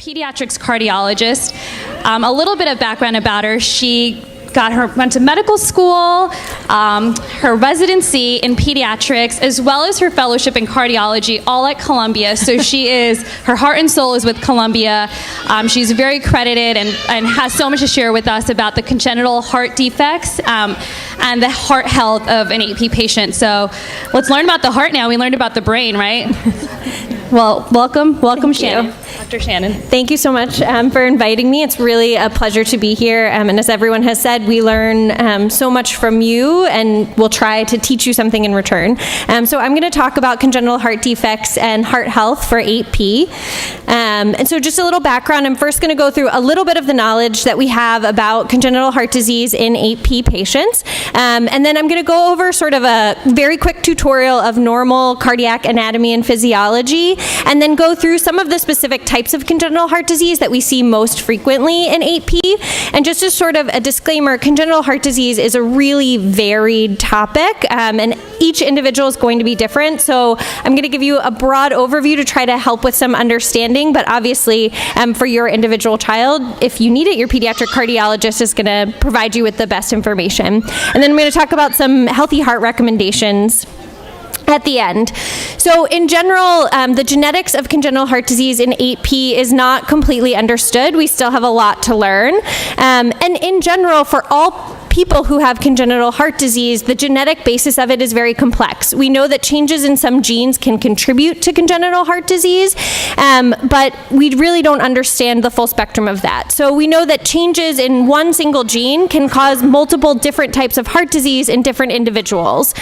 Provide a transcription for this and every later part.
pediatrics cardiologist. A little bit of background about her. She went to medical school, her residency in pediatrics, as well as her fellowship in cardiology, all at Columbia. So her heart and soul is with Columbia. She's very credited and has so much to share with us about the congenital heart defects and the heart health of an AP patient. So let's learn about the heart now. We learned about the brain, right? Well, welcome Shannon. Dr. Shannon. Thank you so much for inviting me. It's really a pleasure to be here. And as everyone has said, we learn so much from you, and we'll try to teach you something in return. So I'm going to talk about congenital heart defects and heart health for AP. And so just a little background. I'm first going to go through a little bit of the knowledge that we have about congenital heart disease in AP patients. And then I'm going to go over sort of a very quick tutorial of normal cardiac anatomy and physiology, and then go through some of the specific types of congenital heart disease that we see most frequently in AP. And just as sort of a disclaimer, congenital heart disease is a really varied topic, and each individual is going to be different. So I'm going to give you a broad overview to try to help with some understanding, but obviously for your individual child, if you need it, your pediatric cardiologist is going to provide you with the best information. And then I'm going to talk about some healthy heart recommendations at the end. So in general, the genetics of congenital heart disease in AP is not completely understood. We still have a lot to learn. And in general, for all people who have congenital heart disease, the genetic basis of it is very complex. We know that changes in some genes can contribute to congenital heart disease, but we really don't understand the full spectrum of that. So we know that changes in one single gene can cause multiple different types of heart disease in different individuals.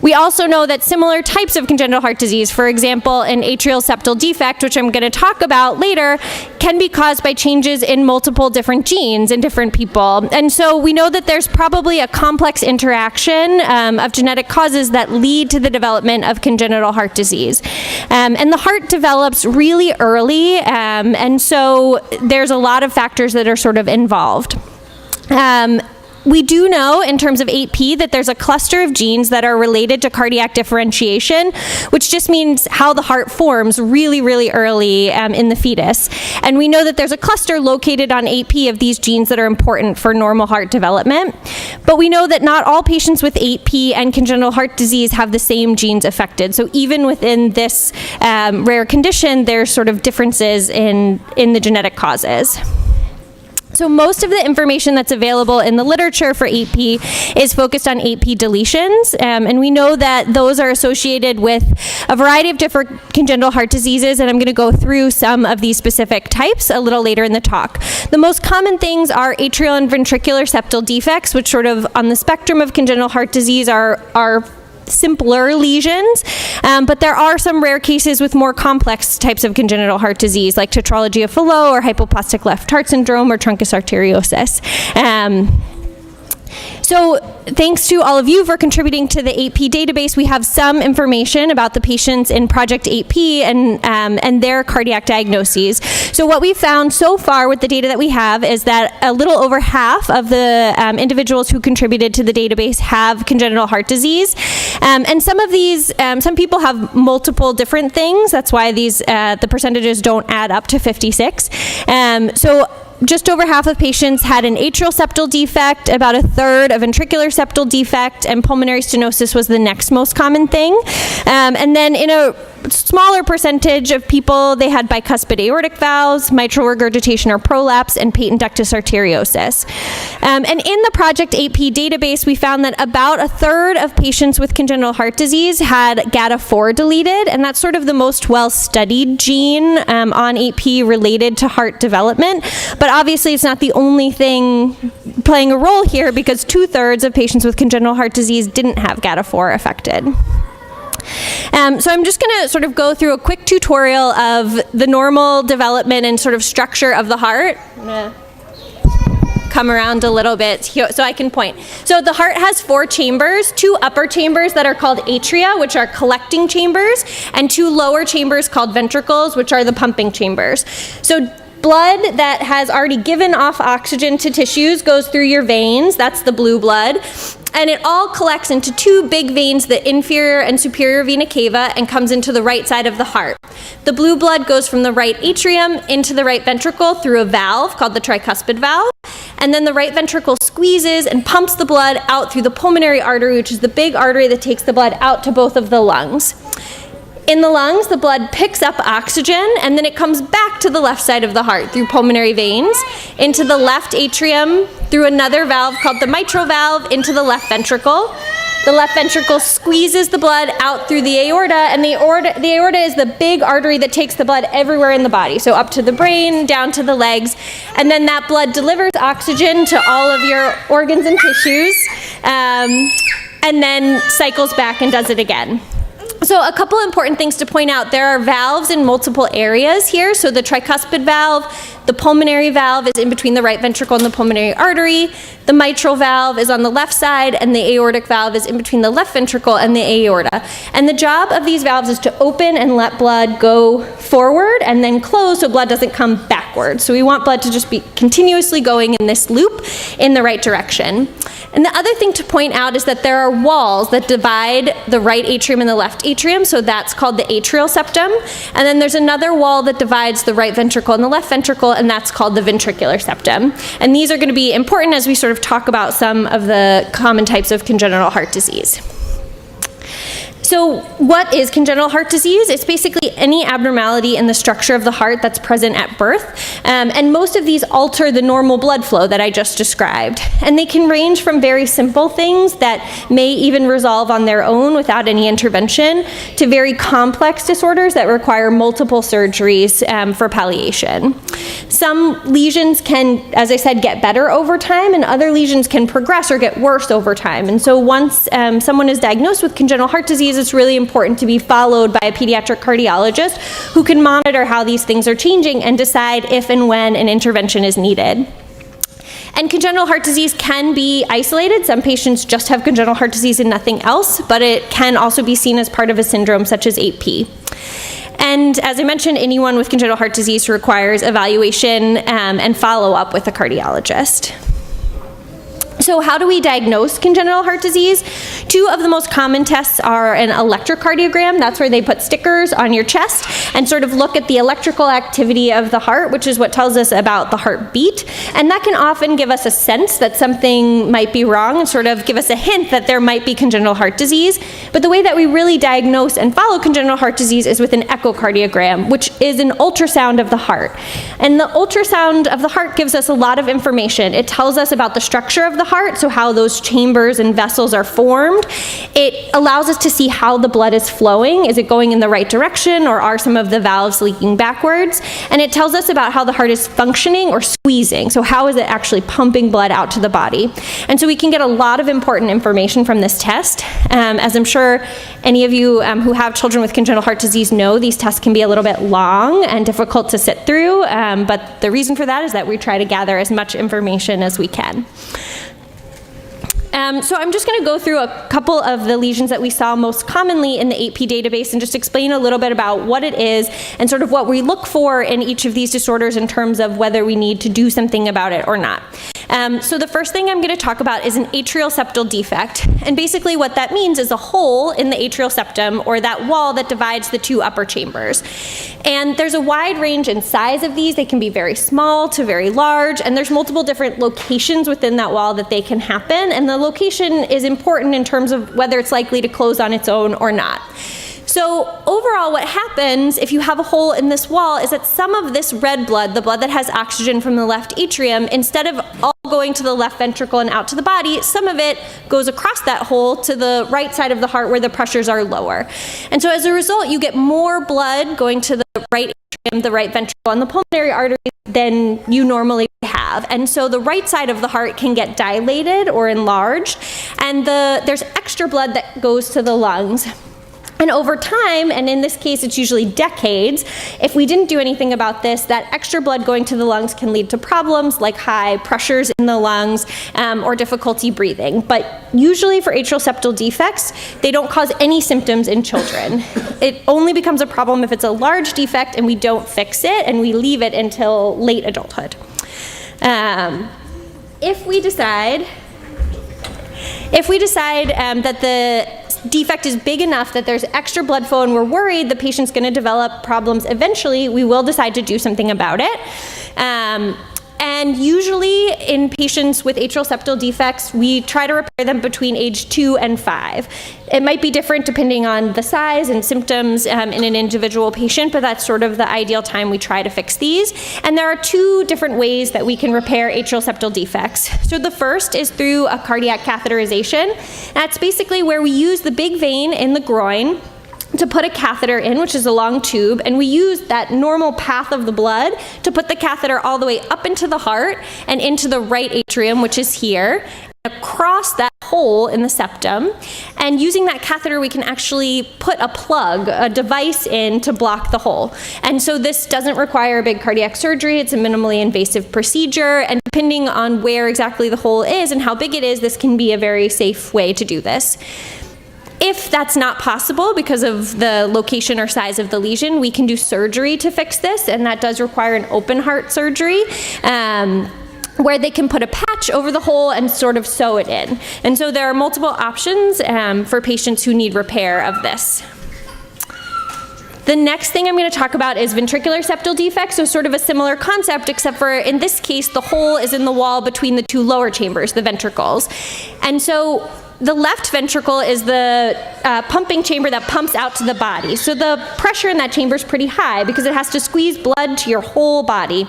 We also know that similar types of congenital heart disease, for example, an atrial septal defect, which I'm going to talk about later, can be caused by changes in multiple different genes in different people. And so we know that there's probably a complex interaction of genetic causes that lead to the development of congenital heart disease. And the heart develops really early, and so there's a lot of factors that are sort of involved. We do know in terms of AP that there's a cluster of genes that are related to cardiac differentiation, which just means how the heart forms really, really early in the fetus. And we know that there's a cluster located on AP of these genes that are important for normal heart development. But we know that not all patients with AP and congenital heart disease have the same genes affected. So even within this rare condition, there's sort of differences in the genetic causes. So most of the information that's available in the literature for AP is focused on AP deletions, and we know that those are associated with a variety of different congenital heart diseases, and I'm going to go through some of these specific types a little later in the talk. The most common things are atrial and ventricular septal defects, which sort of on the spectrum of congenital heart disease are simpler lesions, but there are some rare cases with more complex types of congenital heart disease, like tetralogy of Fallot or hypoplastic left heart syndrome or truncus arteriosus. So thanks to all of you for contributing to the AP database. We have some information about the patients in Project AP and their cardiac diagnoses. So what we've found so far with the data that we have is that a little over half of the individuals who contributed to the database have congenital heart disease. And some of these, some people have multiple different things. That's why these the percentages don't add up to 56. So just over half of patients had an atrial septal defect, about a third a ventricular septal defect, and pulmonary stenosis was the next most common thing. And then in a smaller percentage of people, they had bicuspid aortic valves, mitral regurgitation or prolapse, and patent ductus arteriosus. And in the Project AP database, we found that about a third of patients with congenital heart disease had GATA4 deleted, and that's sort of the most well-studied gene on AP related to heart development. But obviously, it's not the only thing playing a role here, because 2/3 of patients with congenital heart disease didn't have GATA4 affected. So I'm just going to sort of go through a quick tutorial of the normal development and sort of structure of the heart. I'm going to come around a little bit so I can point. So the heart has 4 chambers, 2 upper chambers that are called atria, which are collecting chambers, and 2 lower chambers called ventricles, which are the pumping chambers. So blood that has already given off oxygen to tissues goes through your veins. That's the blue blood. And it all collects into two big veins, the inferior and superior vena cava, and comes into the right side of the heart. The blue blood goes from the right atrium into the right ventricle through a valve called the tricuspid valve. And then the right ventricle squeezes and pumps the blood out through the pulmonary artery, which is the big artery that takes the blood out to both of the lungs. In the lungs, the blood picks up oxygen, and then it comes back to the left side of the heart through pulmonary veins, into the left atrium, through another valve called the mitral valve, into the left ventricle. The left ventricle squeezes the blood out through the aorta, and the aorta is the big artery that takes the blood everywhere in the body, so up to the brain, down to the legs, and then that blood delivers oxygen to all of your organs and tissues, and then cycles back and does it again. So a couple important things to point out. There are valves in multiple areas here. So the tricuspid valve, the pulmonary valve is in between the right ventricle and the pulmonary artery. The mitral valve is on the left side, and the aortic valve is in between the left ventricle and the aorta. And the job of these valves is to open and let blood go forward and then close so blood doesn't come backwards. So we want blood to just be continuously going in this loop in the right direction. And the other thing to point out is that there are walls that divide the right atrium and the left atrium, so that's called the atrial septum. And then there's another wall that divides the right ventricle and the left ventricle, and that's called the ventricular septum. And these are going to be important as we sort of talk about some of the common types of congenital heart disease. So what is congenital heart disease? It's basically any abnormality in the structure of the heart that's present at birth. And most of these alter the normal blood flow that I just described. And they can range from very simple things that may even resolve on their own without any intervention to very complex disorders that require multiple surgeries for palliation. Some lesions can, as I said, get better over time, and other lesions can progress or get worse over time. And so once someone is diagnosed with congenital heart disease, it's really important to be followed by a pediatric cardiologist who can monitor how these things are changing and decide if and when an intervention is needed. And congenital heart disease can be isolated. Some patients just have congenital heart disease and nothing else, but it can also be seen as part of a syndrome such as 8P. And as I mentioned, anyone with congenital heart disease requires evaluation and follow-up with a cardiologist. So how do we diagnose congenital heart disease? Two of the most common tests are an electrocardiogram. That's where they put stickers on your chest and sort of look at the electrical activity of the heart, which is what tells us about the heartbeat. And that can often give us a sense that something might be wrong and sort of give us a hint that there might be congenital heart disease. But the way that we really diagnose and follow congenital heart disease is with an echocardiogram, which is an ultrasound of the heart. And the ultrasound of the heart gives us a lot of information. It tells us about the structure of the heart, so how those chambers and vessels are formed. It allows us to see how the blood is flowing. Is it going in the right direction, or are some of the valves leaking backwards? And it tells us about how the heart is functioning or squeezing. So how is it actually pumping blood out to the body? And so we can get a lot of important information from this test. As I'm sure any of you who have children with congenital heart disease know, these tests can be a little bit long and difficult to sit through, but the reason for that is that we try to gather as much information as we can. So I'm just going to go through a couple of the lesions that we saw most commonly in the 8P database and just explain a little bit about what it is and sort of what we look for in each of these disorders in terms of whether we need to do something about it or not. So the first thing I'm going to talk about is an atrial septal defect. And basically what that means is a hole in the atrial septum, or that wall that divides the two upper chambers. And there's a wide range in size of these. They can be very small to very large, and there's multiple different locations within that wall that they can happen. And the location is important in terms of whether it's likely to close on its own or not. So overall, what happens if you have a hole in this wall is that some of this red blood, the blood that has oxygen from the left atrium, instead of all going to the left ventricle and out to the body, some of it goes across that hole to the right side of the heart where the pressures are lower. And so as a result, you get more blood going to the right atrium, the right ventricle, and the pulmonary arteries than you normally have. And so the right side of the heart can get dilated or enlarged, and there's extra blood that goes to the lungs. And over time, and in this case it's usually decades, if we didn't do anything about this, that extra blood going to the lungs can lead to problems like high pressures in the lungs or difficulty breathing. But usually for atrial septal defects, they don't cause any symptoms in children. It only becomes a problem if it's a large defect and we don't fix it and we leave it until late adulthood. If we decide that the defect is big enough that there's extra blood flow and we're worried the patient's going to develop problems eventually, we will decide to do something about it. And usually in patients with atrial septal defects, we try to repair them between age 2 and 5. It might be different depending on the size and symptoms in an individual patient, but that's sort of the ideal time we try to fix these. And there are 2 different ways that we can repair atrial septal defects. So the first is through a cardiac catheterization. That's basically where we use the big vein in the groin to put a catheter in, which is a long tube, and we use that normal path of the blood to put the catheter all the way up into the heart and into the right atrium, which is here, across that hole in the septum. And using that catheter, we can actually put a plug, a device in to block the hole. And so this doesn't require a big cardiac surgery. It's a minimally invasive procedure, and depending on where exactly the hole is and how big it is, this can be a very safe way to do this. If that's not possible because of the location or size of the lesion, we can do surgery to fix this, and that does require an open heart surgery where they can put a patch over the hole and sort of sew it in. And so there are multiple options for patients who need repair of this. The next thing I'm going to talk about is ventricular septal defects, so sort of a similar concept, except for in this case, the hole is in the wall between the 2 lower chambers, the ventricles. And so the left ventricle is the pumping chamber that pumps out to the body. So the pressure in that chamber is pretty high because it has to squeeze blood to your whole body.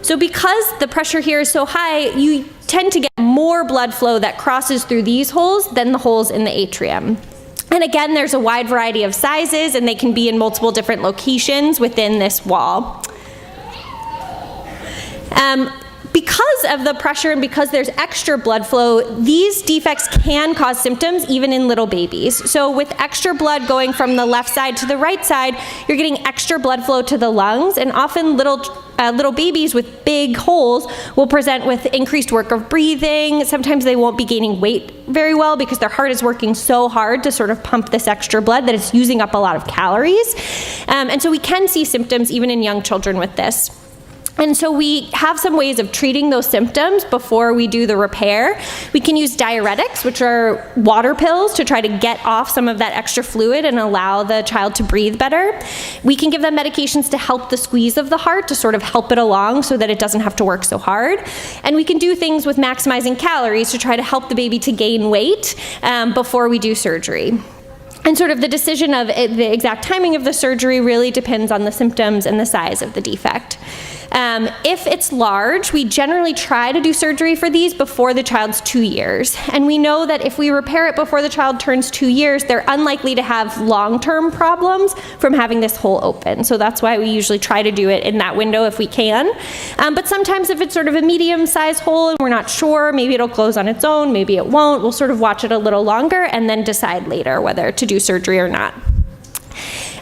So because the pressure here is so high, you tend to get more blood flow that crosses through these holes than the holes in the atrium. And again, there's a wide variety of sizes, and they can be in multiple different locations within this wall. Because of the pressure and because there's extra blood flow, these defects can cause symptoms even in little babies. So with extra blood going from the left side to the right side, you're getting extra blood flow to the lungs, and often little babies with big holes will present with increased work of breathing. Sometimes they won't be gaining weight very well because their heart is working so hard to sort of pump this extra blood that it's using up a lot of calories. And so we can see symptoms even in young children with this. And so we have some ways of treating those symptoms before we do the repair. We can use diuretics, which are water pills, to try to get off some of that extra fluid and allow the child to breathe better. We can give them medications to help the squeeze of the heart, to sort of help it along so that it doesn't have to work so hard. And we can do things with maximizing calories to try to help the baby to gain weight before we do surgery. And sort of the decision of the exact timing of the surgery really depends on the symptoms and the size of the defect. If it's large, we generally try to do surgery for these before the child's 2 years. And we know that if we repair it before the child turns 2 years, they're unlikely to have long-term problems from having this hole open. So that's why we usually try to do it in that window if we can. But sometimes if it's sort of a medium-sized hole and we're not sure, maybe it'll close on its own, maybe it won't, we'll sort of watch it a little longer and then decide later whether to do surgery or not.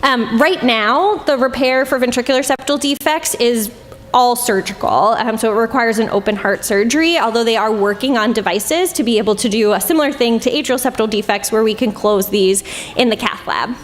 Right now, the repair for ventricular septal defects is all surgical, so it requires an open heart surgery, although they are working on devices to be able to do a similar thing to atrial septal defects where we can close these in the cath lab.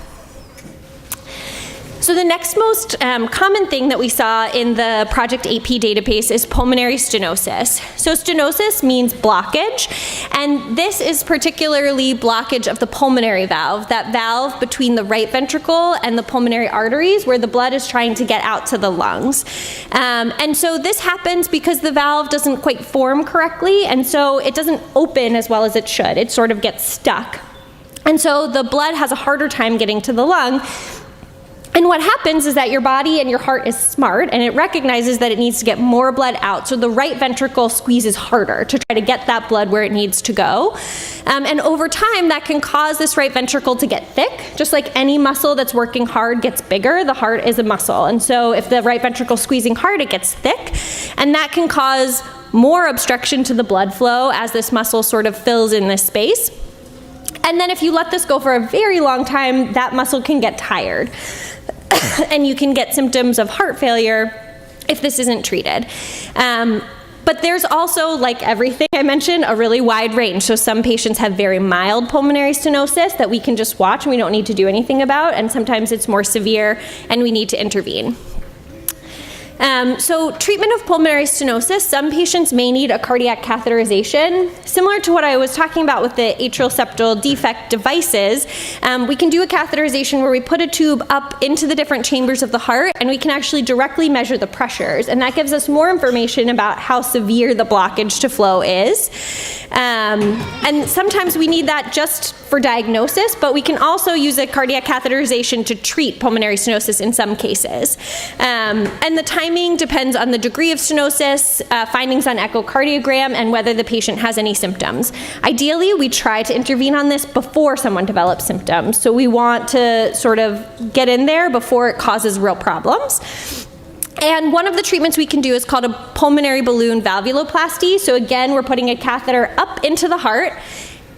So the next most common thing that we saw in the Project AP database is pulmonary stenosis. So stenosis means blockage, and this is particularly blockage of the pulmonary valve, that valve between the right ventricle and the pulmonary arteries where the blood is trying to get out to the lungs. And so this happens because the valve doesn't quite form correctly, and so it doesn't open as well as it should. It sort of gets stuck. And so the blood has a harder time getting to the lung. And what happens is that your body and your heart is smart, and it recognizes that it needs to get more blood out. So the right ventricle squeezes harder to try to get that blood where it needs to go. And over time, that can cause this right ventricle to get thick. Just like any muscle that's working hard gets bigger, the heart is a muscle. And so if the right ventricle is squeezing hard, it gets thick. And that can cause more obstruction to the blood flow as this muscle sort of fills in this space. And then if you let this go for a very long time, that muscle can get tired. And you can get symptoms of heart failure if this isn't treated. But there's also, like everything I mentioned, a really wide range. So some patients have very mild pulmonary stenosis that we can just watch and we don't need to do anything about, and sometimes it's more severe and we need to intervene. So treatment of pulmonary stenosis, some patients may need a cardiac catheterization. Similar to what I was talking about with the atrial septal defect devices, we can do a catheterization where we put a tube up into the different chambers of the heart and we can actually directly measure the pressures, and that gives us more information about how severe the blockage to flow is. And sometimes we need that just for diagnosis, but we can also use a cardiac catheterization to treat pulmonary stenosis in some cases. And the timing depends on the degree of stenosis, findings on echocardiogram, and whether the patient has any symptoms. Ideally, we try to intervene on this before someone develops symptoms. So we want to sort of get in there before it causes real problems. And one of the treatments we can do is called a pulmonary balloon valvuloplasty. So again, we're putting a catheter up into the heart,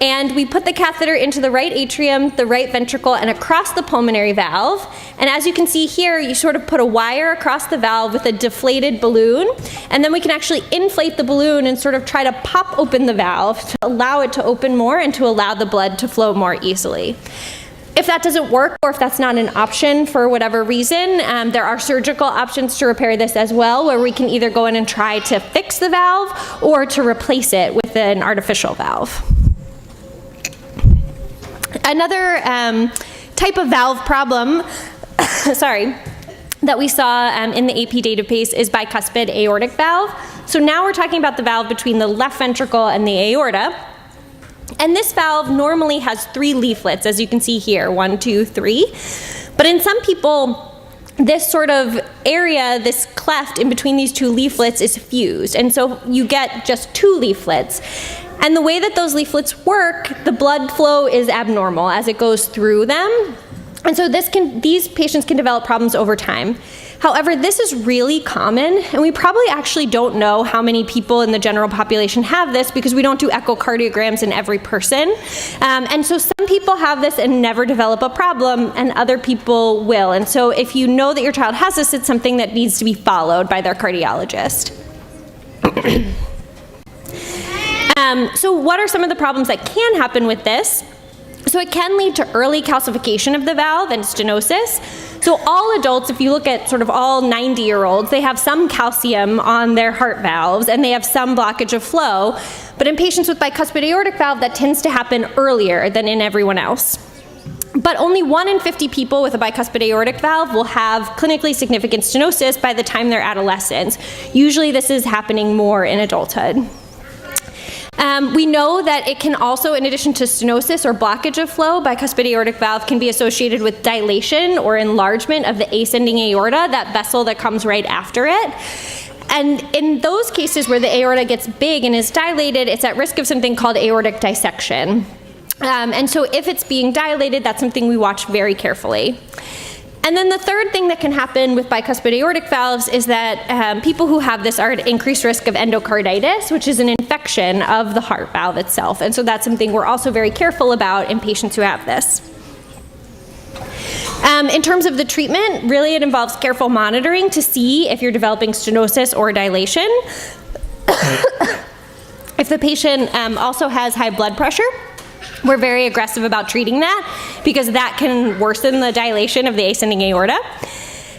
and we put the catheter into the right atrium, the right ventricle, and across the pulmonary valve. And as you can see here, you sort of put a wire across the valve with a deflated balloon, and then we can actually inflate the balloon and sort of try to pop open the valve to allow it to open more and to allow the blood to flow more easily. If that doesn't work, or if that's not an option for whatever reason, there are surgical options to repair this as well, where we can either go in and try to fix the valve or to replace it with an artificial valve. Another type of valve problem, that we saw in the AP database is bicuspid aortic valve. So now we're talking about the valve between the left ventricle and the aorta. And this valve normally has 3 leaflets, as you can see here, 1, 2, 3. But in some people, this sort of area, this cleft in between these 2 leaflets is fused. And so you get just 2 leaflets. And the way that those leaflets work, the blood flow is abnormal as it goes through them. And so these patients can develop problems over time. However, this is really common, and we probably actually don't know how many people in the general population have this because we don't do echocardiograms in every person. And so some people have this and never develop a problem, and other people will. And so if you know that your child has this, it's something that needs to be followed by their cardiologist. So what are some of the problems that can happen with this? So it can lead to early calcification of the valve and stenosis. So all adults, if you look at sort of all 90-year-olds, they have some calcium on their heart valves and they have some blockage of flow. But in patients with bicuspid aortic valve, that tends to happen earlier than in everyone else. But only 1 in 50 people with a bicuspid aortic valve will have clinically significant stenosis by the time they're adolescents. Usually this is happening more in adulthood. We know that it can also, in addition to stenosis or blockage of flow, bicuspid aortic valve can be associated with dilation or enlargement of the ascending aorta, that vessel that comes right after it. And in those cases where the aorta gets big and is dilated, it's at risk of something called aortic dissection. And so if it's being dilated, that's something we watch very carefully. And then the third thing that can happen with bicuspid aortic valves is that people who have this are at increased risk of endocarditis, which is an infection of the heart valve itself. And so that's something we're also very careful about in patients who have this. In terms of the treatment, really it involves careful monitoring to see if you're developing stenosis or dilation. If the patient also has high blood pressure, we're very aggressive about treating that because that can worsen the dilation of the ascending aorta.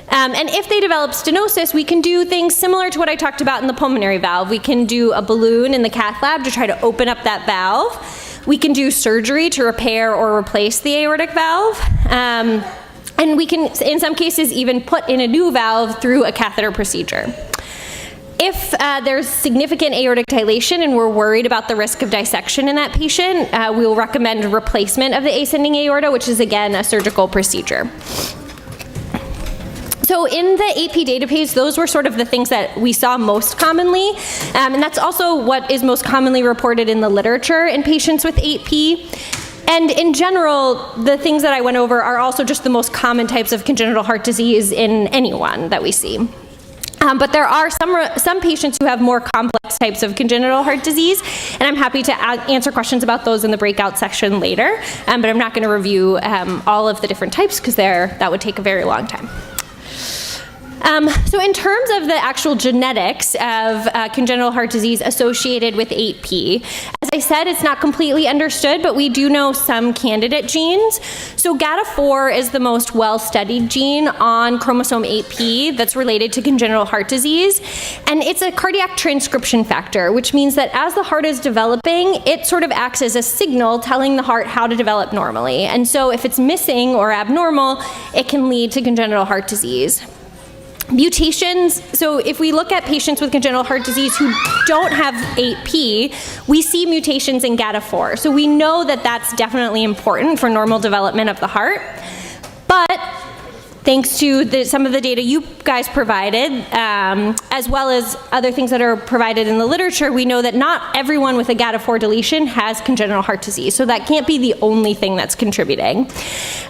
And if they develop stenosis, we can do things similar to what I talked about in the pulmonary valve. We can do a balloon in the cath lab to try to open up that valve. We can do surgery to repair or replace the aortic valve. And we can, in some cases, even put in a new valve through a catheter procedure. If there's significant aortic dilation and we're worried about the risk of dissection in that patient, we will recommend replacement of the ascending aorta, which is, again, a surgical procedure. So in the AP database, those were sort of the things that we saw most commonly, and that's also what is most commonly reported in the literature in patients with AP. And in general, the things that I went over are also just the most common types of congenital heart disease in anyone that we see. But there are some patients who have more complex types of congenital heart disease, and I'm happy to answer questions about those in the breakout section later, but I'm not going to review all of the different types because that would take a very long time. So in terms of the actual genetics of congenital heart disease associated with 8P, as I said, it's not completely understood, but we do know some candidate genes. So GATA4 is the most well-studied gene on chromosome 8P that's related to congenital heart disease, and it's a cardiac transcription factor, which means that as the heart is developing, it sort of acts as a signal telling the heart how to develop normally. And so if it's missing or abnormal, it can lead to congenital heart disease. Mutations, so if we look at patients with congenital heart disease who don't have 8P, we see mutations in GATA4. So we know that that's definitely important for normal development of the heart. But thanks to some of the data you guys provided, as well as other things that are provided in the literature, we know that not everyone with a GATA4 deletion has congenital heart disease. So that can't be the only thing that's contributing.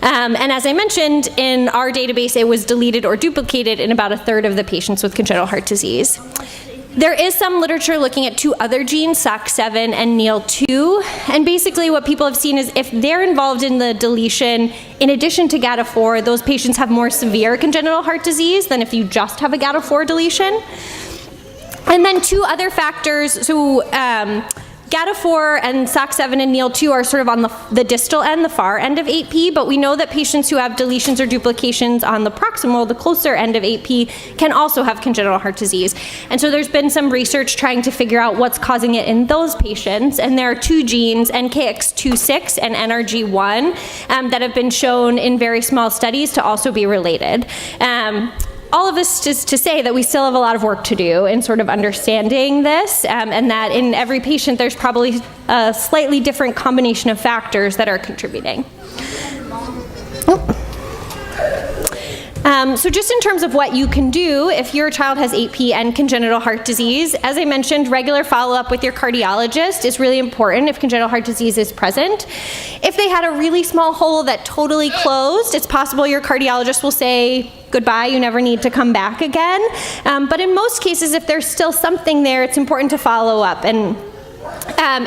And as I mentioned, in our database, it was deleted or duplicated in about a third of the patients with congenital heart disease. There is some literature looking at two other genes, SOX7 and NEAL2, and basically what people have seen is if they're involved in the deletion, in addition to GATA4, those patients have more severe congenital heart disease than if you just have a GATA4 deletion. And then two other factors, so GATA4 and SOX7 and NEAL2 are sort of on the distal end, the far end of 8P, but we know that patients who have deletions or duplications on the proximal, the closer end of 8P, can also have congenital heart disease. And so there's been some research trying to figure out what's causing it in those patients, and there are two genes, NKX26 and NRG1, that have been shown in very small studies to also be related. All of this is to say that we still have a lot of work to do in sort of understanding this, and that in every patient there's probably a slightly different combination of factors that are contributing. So just in terms of what you can do if your child has 8P and congenital heart disease, as I mentioned, regular follow-up with your cardiologist is really important if congenital heart disease is present. If they had a really small hole that totally closed, it's possible your cardiologist will say, goodbye, you never need to come back again. But in most cases, if there's still something there, it's important to follow up. And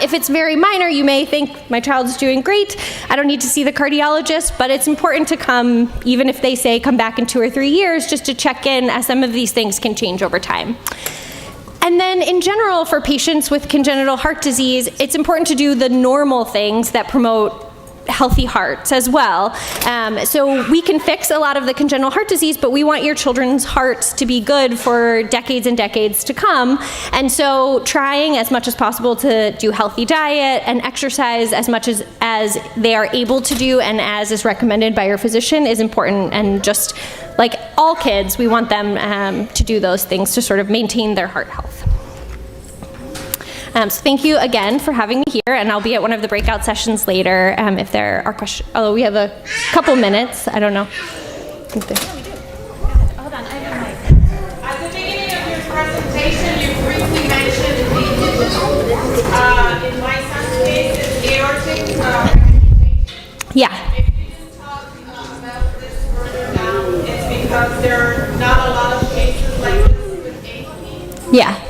if it's very minor, you may think, my child's doing great, I don't need to see the cardiologist, but it's important to come, even if they say come back in 2 or 3 years, just to check in, as some of these things can change over time. And then in general, for patients with congenital heart disease, it's important to do the normal things that promote healthy hearts as well. So we can fix a lot of the congenital heart disease, but we want your children's hearts to be good for decades and decades to come. And so trying as much as possible to do healthy diet and exercise as much as they are able to do and as is recommended by your physician is important. And just like all kids, we want them to do those things to sort of maintain their heart health. So thank you again for having me here, and I'll be at one of the breakout sessions later if there are questions. Although we have a couple minutes, I don't know. Hold on, I have a mic. At the beginning of your presentation, you briefly mentioned leakage. In my son's case, it's aortic regurgitation. Yeah. If you can talk about this further down, it's because there are not a lot of cases like this with 8P. Yeah.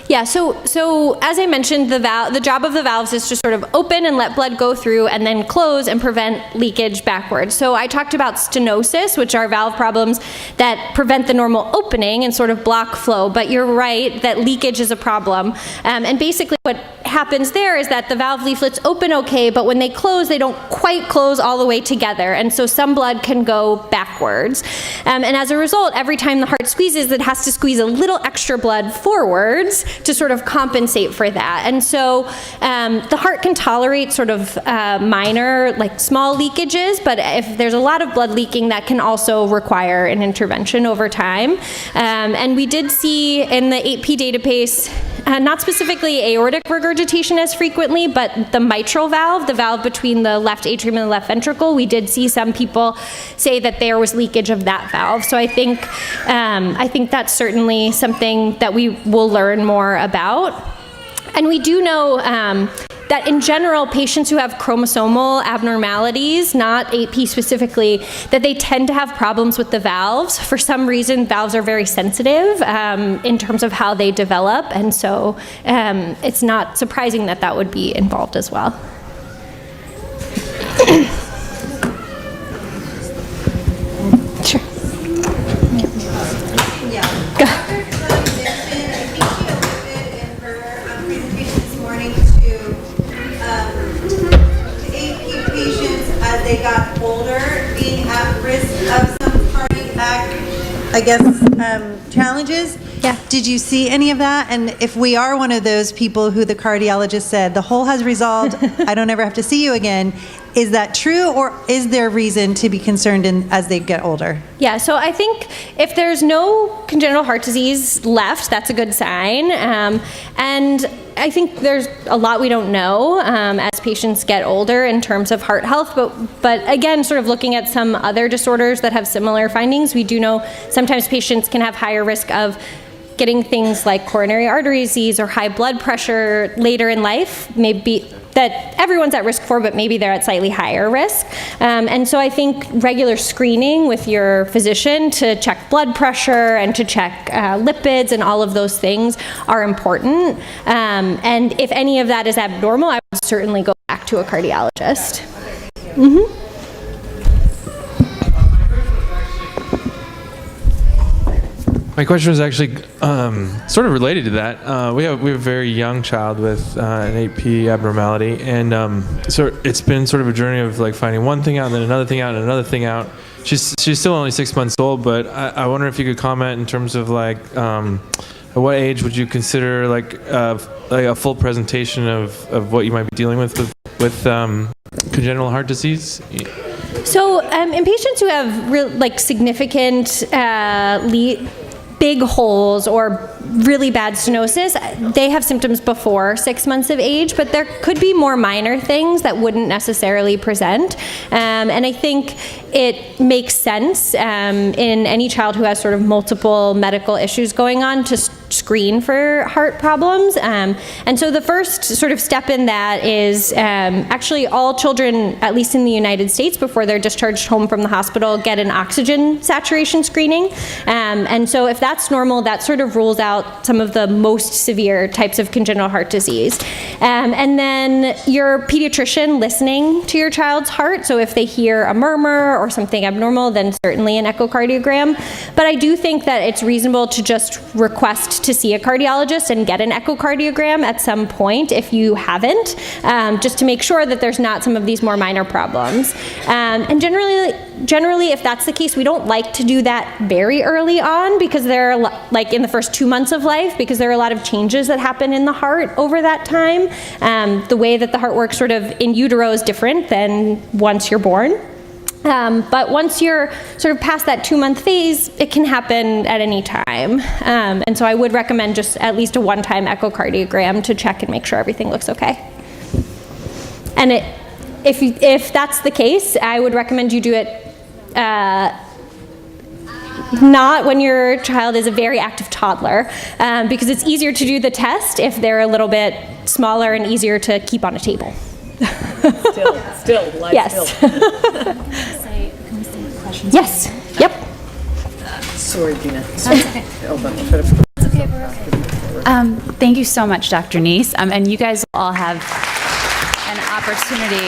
Yeah, so as I mentioned, the job of the valves is to sort of open and let blood go through and then close and prevent leakage backwards. So I talked about stenosis, which are valve problems that prevent the normal opening and sort of block flow, but you're right that leakage is a problem. And basically what happens there is that the valve leaflets open okay, but when they close, they don't quite close all the way together, and so some blood can go backwards. And as a result, every time the heart squeezes, it has to squeeze a little extra blood forwards to sort of compensate for that. And so the heart can tolerate sort of minor, like small leakages, but if there's a lot of blood leaking, that can also require an intervention over time. And we did see in the 8P database, not specifically aortic regurgitation as frequently, but the mitral valve, the valve between the left atrium and the left ventricle, we did see some people say that there was leakage of that valve. So I think that's certainly something that we will learn more about. And we do know that in general, patients who have chromosomal abnormalities, not 8p specifically, that they tend to have problems with the valves. For some reason, valves are very sensitive in terms of how they develop, and so it's not surprising that that would be involved as well. Sure. Yeah. Dr. mentioned, I think she alluded in her presentation this morning to AP patients as they got older being at risk of some cardiac, I guess, challenges. Yeah. Did you see any of that? And if we are one of those people who the cardiologist said, the hole has resolved, I don't ever have to see you again, is that true, or is there reason to be concerned as they get older? Yeah, so I think if there's no congenital heart disease left, that's a good sign. And I think there's a lot we don't know as patients get older in terms of heart health, but again, sort of looking at some other disorders that have similar findings, we do know sometimes patients can have higher risk of getting things like coronary artery disease or high blood pressure later in life, maybe that everyone's at risk for, but maybe they're at slightly higher risk. And so I think regular screening with your physician to check blood pressure and to check lipids and all of those things are important. And if any of that is abnormal, I would certainly go back to a cardiologist. Mm-hmm. My question was actually sort of related to that. We have a very young child with an 8p abnormality, and so it's been sort of a journey of like finding one thing out, and then another thing out, and another thing out. She's still only 6 months old, but I wonder if you could comment in terms of like at what age would you consider like a full presentation of what you might be dealing with congenital heart disease? So in patients who have significant big holes or really bad stenosis, they have symptoms before 6 months of age, but there could be more minor things that wouldn't necessarily present. And I think it makes sense in any child who has sort of multiple medical issues going on to screen for heart problems. And so the first sort of step in that is actually all children, at least in the United States, before they're discharged home from the hospital, get an oxygen saturation screening. And so if that's normal, that sort of rules out some of the most severe types of congenital heart disease. And then your pediatrician listening to your child's heart. So if they hear a murmur or something abnormal, then certainly an echocardiogram. But I do think that it's reasonable to just request to see a cardiologist and get an echocardiogram at some point if you haven't, just to make sure that there's not some of these more minor problems. And generally, if that's the case, we don't like to do that very early on because there are, like in the first 2 months of life, because there are a lot of changes that happen in the heart over that time. The way that the heart works sort of in utero is different than once you're born. But once you're sort of past that 2-month phase, it can happen at any time. And so I would recommend just at least a one-time echocardiogram to check and make sure everything looks okay. And if that's the case, I would recommend you do it not when your child is a very active toddler, because it's easier to do the test if they're a little bit smaller and easier to keep on a table. Still, life yes. still. Can we say questions? Yes. Yep. Sorry, Gina. That's okay. It's okay, we're okay. Thank you so much, Dr. Neese. And you guys all have an opportunity